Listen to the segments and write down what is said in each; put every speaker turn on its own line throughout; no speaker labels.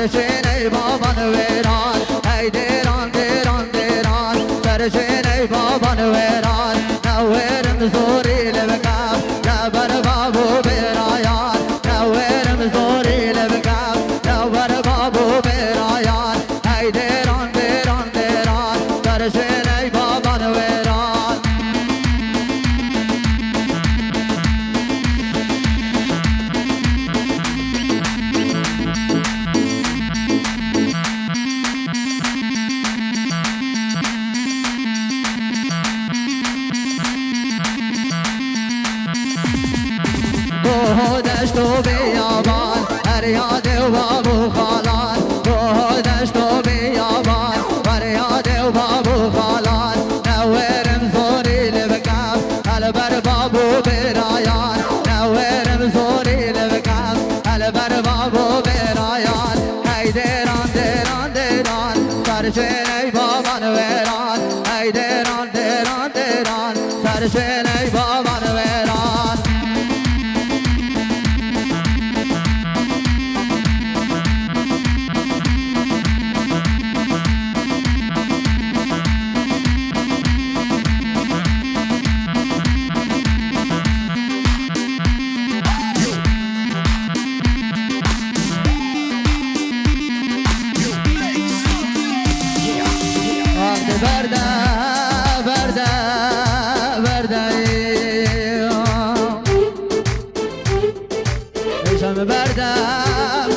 سرشینی بابا نویران ای دیران دیران دیران سرشینی بابا نویران نویرم زوری لبکم نبر بابو برایان نویرم زوری لبکم نبر بابو برایان ای دیران دیران دیران سرشینی بابا نویران دشت و بیابان فریاد و بابو خالان دشت و بیابان فریاد و بابو خالان نویرم زوری لبکم البر بابو برایان نویرم زوری لبکم البر بابو برایان ای دیران دیران دیران سرشینی بابا نویران ای دیران دیران دیران سرشینی بابا نویران برده برده برده ایشم برده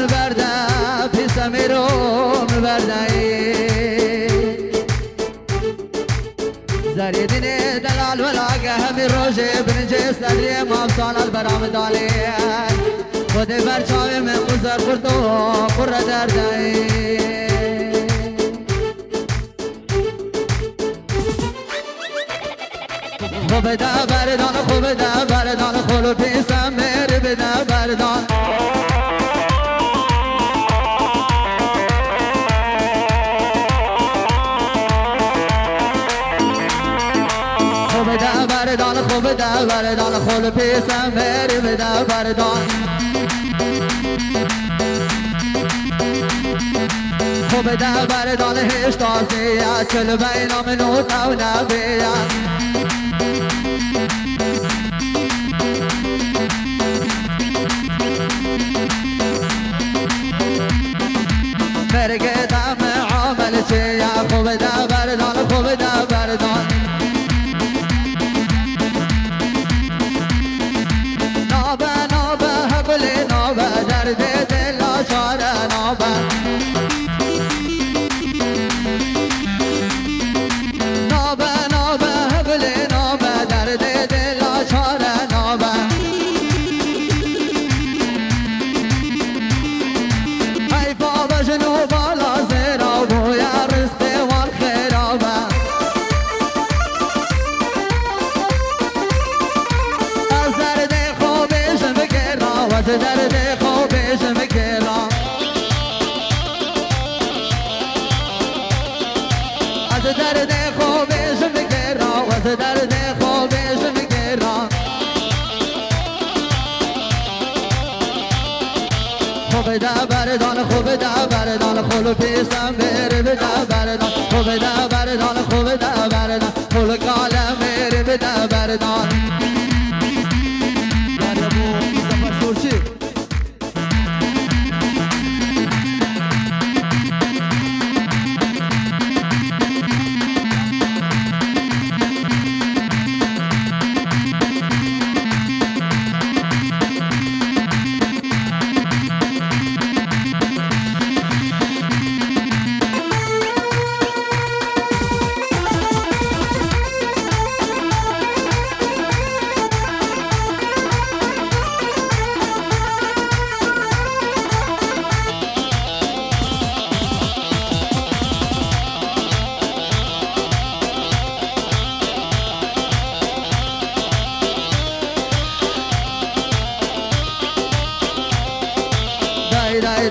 برده پیسم میروم برده زریدین دلال ولاقه همی روژه برنجه صدری مابسان البرام دالی خود برچاوی من بزر کردو قره درده خوب ده بردان خوب ده بردان خلو پیسم میره بده بردان خوب ده بردان خوب ده بردان خلو پیسم میره بده بردان خوب ده بردان هشت تازیه چل بینام نوت او نبیه مرگه دم عامل چیه خوب ده بردان خوب ده بردان نابه نابه هبلی نابه درد دل آشاره نابه نابه نابه هبلی نابه درد دل آشاره نابه حیفا بجنو بالا زیرا بویا رزق والخیرابه از درد خوبش بگیرا و از درد خوبش بگیرا از درد خوبش بگیرا و از درد خوبش بگیرا خوب ده بردان خوب ده بردان خلو پیسم بره بده بردان خوب ده بردان خوب ده بردان خلو کالم بره بده بردان یاری ابو زفر سورچی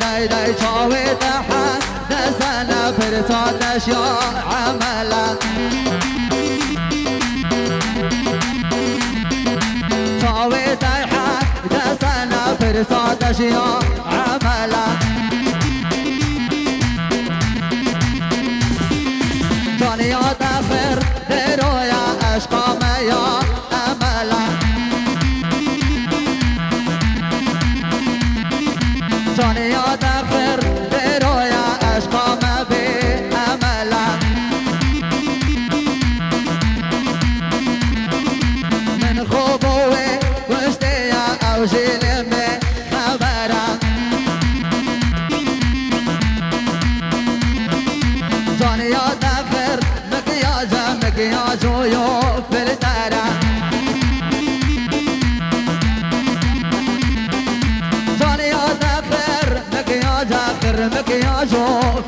دای دای چاوی تحت نسنا فرسان نشیا عملا چاوی تحت نسنا فرسان نشیا عملا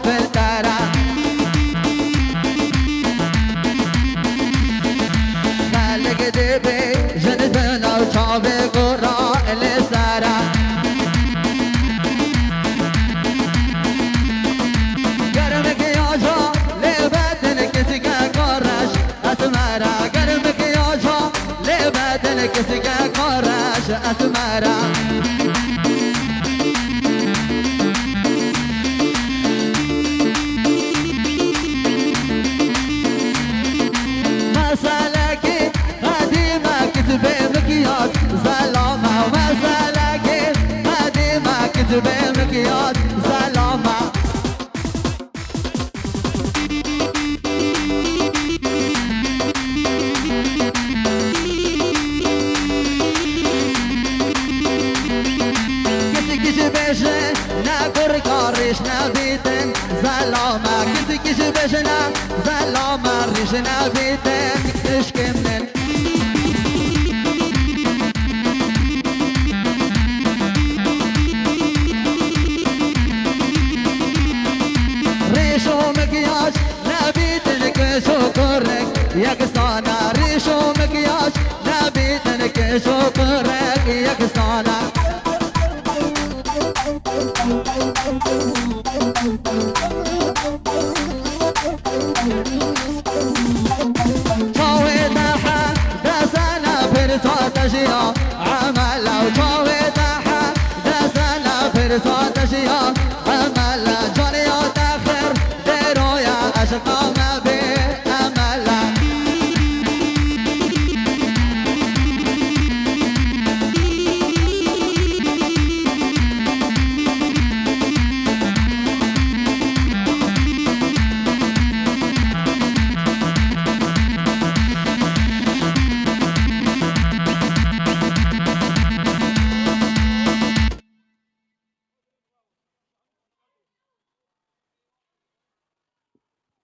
فلترة خلق دبي جنبنا وشعبي قراء لسرة قرمك يا جا لبدنك سكا قرش أسمرة قرمك يا جا لبدنك سكا قرش أسمرة مسالكي قديمة كتبي مكياج سلامة مسالكي قديمة كتبي مكياج سلامة كتكش بيشي ناكر كاريش نبيتن سلامة كتكش بيشنا سلامة ريش نبيتن تشكمن ريشو مكياج نبيتن كشو كرك يكسانا ريشو مكياج نبيتن كشو كرك يكسانا شاويتها دسنا فرصات اشياء عملوا شاويتها دسنا فرصات اشياء